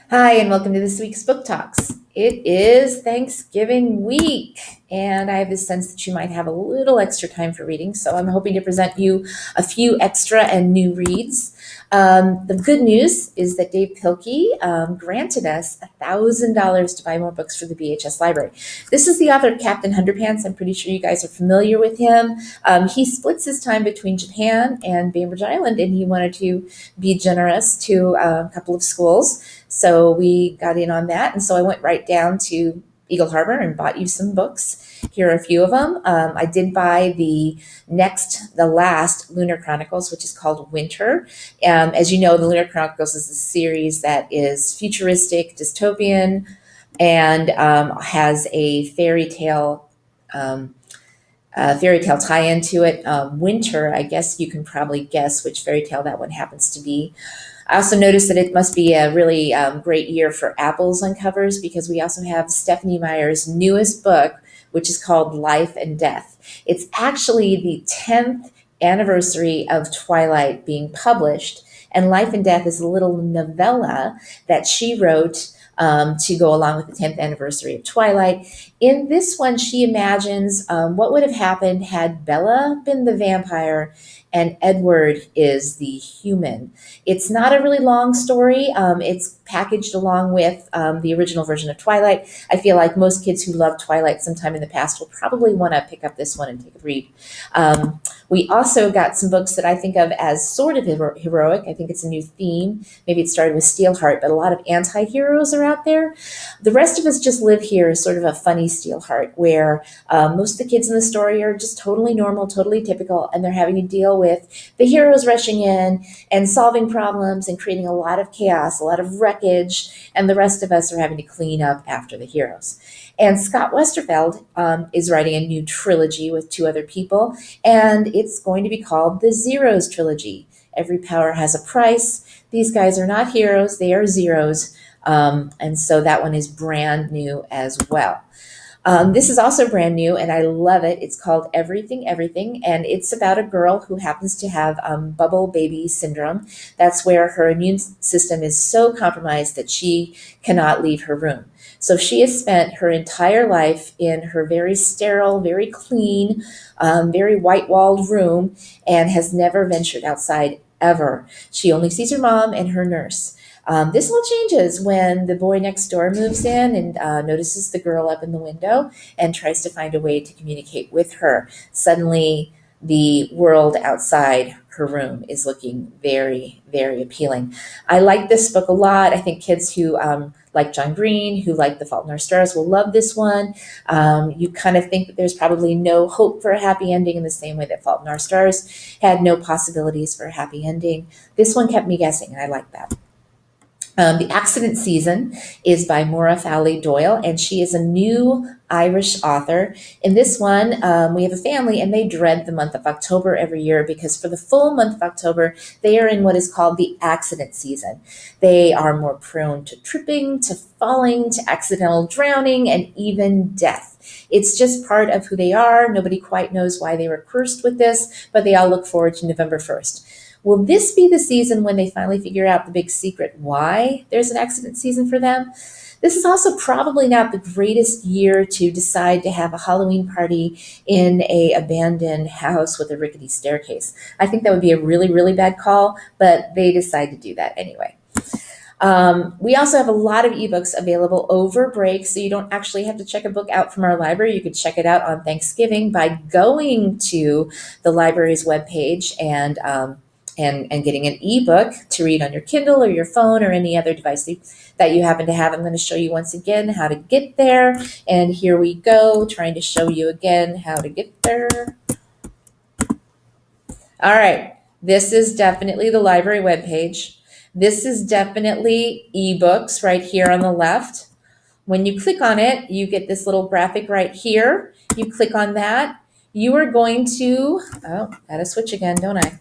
Hi, and welcome to this week's Book Talks. It is Thanksgiving week, and I have this sense that you might have a little extra time for reading, so I'm hoping to present you a few extra and new reads. The good news is that Dave Pilkey granted us $1,000 to buy more books for the BHS library. This is the author of Captain Underpants. I'm pretty sure you guys are familiar with him. He splits his time between Japan and Bainbridge Island, and he wanted to be generous to a couple of schools. So we got in on that. And so I went right down to Eagle Harbor and bought you some books. Here are a few of them. I did buy the last Lunar Chronicles, which is called Winter. As you know, the Lunar Chronicles is a series that is futuristic, dystopian, and has a fairy tale tie-in to it. Winter, I guess you can probably guess which fairy tale that one happens to be. I also noticed that it must be a really great year for apples on covers because we also have Stephanie Meyer's newest book, which is called Life and Death. It's actually the 10th anniversary of Twilight being published, and Life and Death is a little novella that she wrote to go along with the 10th anniversary of Twilight. In this one, she imagines what would have happened had Bella been the vampire and Edward is the human. It's not a really long story. It's packaged along with the original version of Twilight. I feel like most kids who loved Twilight sometime in the past will probably want to pick up this one and take a read. We also got some books that I think of as sort of heroic. I think it's a new theme. Maybe it started with Steelheart, but a lot of anti-heroes are out there. The rest of us just live here as sort of a funny Steelheart, where most of the kids in the story are just totally normal, totally typical, and they're having to deal with the heroes rushing in and solving problems and creating a lot of chaos, a lot of wreckage, and the rest of us are having to clean up after the heroes. And Scott Westerfeld is writing a new trilogy with two other people, and it's going to be called the Zeros Trilogy. Every power has a price. These guys are not heroes, they are zeros. And so that one is brand new as well. This is also brand new, and I love it. It's called Everything, Everything, and it's about a girl who happens to have bubble baby syndrome. That's where her immune system is so compromised that she cannot leave her room. So she has spent her entire life in her very sterile, very clean, very white-walled room and has never ventured outside ever. She only sees her mom and her nurse. This all changes when the boy next door moves in and notices the girl up in the window and tries to find a way to communicate with her. Suddenly, the world outside her room is looking very, very appealing. I like this book a lot. I think kids who like John Green, who like The Fault in Our Stars, will love this one. You kind of think that there's probably no hope for a happy ending in the same way that Fault in Our Stars had no possibilities for a happy ending. This one kept me guessing, and I like that. The Accident Season is by Maura Fowley Doyle, and she is a new Irish author. In this one, we have a family, and they dread the month of October every year because for the full month of October, they are in what is called the accident season. They are more prone to tripping, to falling, to accidental drowning, and even death. It's just part of who they are. Nobody quite knows why they were cursed with this, but they all look forward to November 1st. Will this be the season when they finally figure out the big secret why there's an accident season for them? This is also probably not the greatest year to decide to have a Halloween party in a abandoned house with a rickety staircase. I think that would be a really, really bad call, but they decide to do that anyway. We also have a lot of ebooks available over break, so you don't actually have to check a book out from our library. You could check it out on Thanksgiving by going to the library's webpage and getting an ebook to read on your Kindle or your phone or any other device that you happen to have. I'm going to show you once again how to get there. And here we go, trying to show you again how to get there. All right, this is definitely the library webpage. This is definitely ebooks right here on the left. When you click on it, you get this little graphic right here. You click on that. You are going to, gotta switch again, don't I?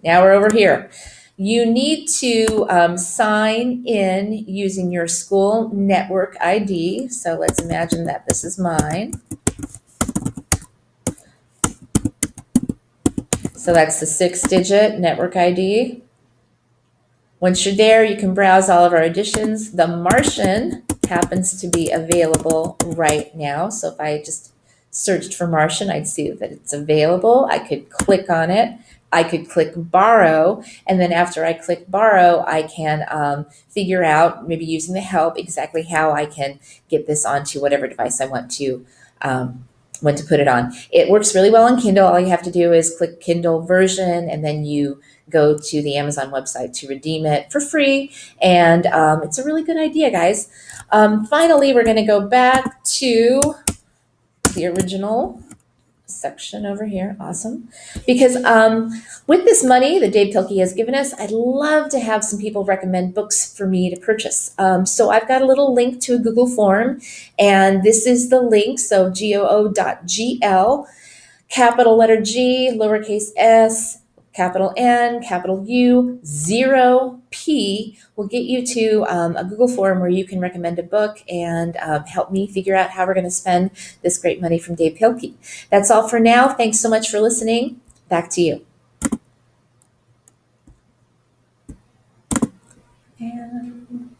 Now we're over here. You need to sign in using your school network ID. So let's imagine that this is mine. So that's the 6-digit network ID. Once you're there, you can browse all of our editions. The Martian happens to be available right now. So if I just searched for Martian, I'd see that it's available. I could click on it. I could click borrow. And then after I click borrow, I can figure out, maybe using the help, exactly how I can get this onto whatever device I want to put it on. It works really well on Kindle. All you have to do is click Kindle version, and then you go to the Amazon website to redeem it for free. And it's a really good idea, guys. Finally, we're going to go back to the original section over here. Awesome. Because with this money that Dave Pilkey has given us, I'd love to have some people recommend books for me to purchase. So I've got a little link to a Google form, and this is the link. So goo.gl, capital letter G, lowercase s, capital N, capital U, 0P will get you to a Google form where you can recommend a book and help me figure out how we're going to spend this great money from Dave Pilkey. That's all for now. Thanks so much for listening. Back to you. And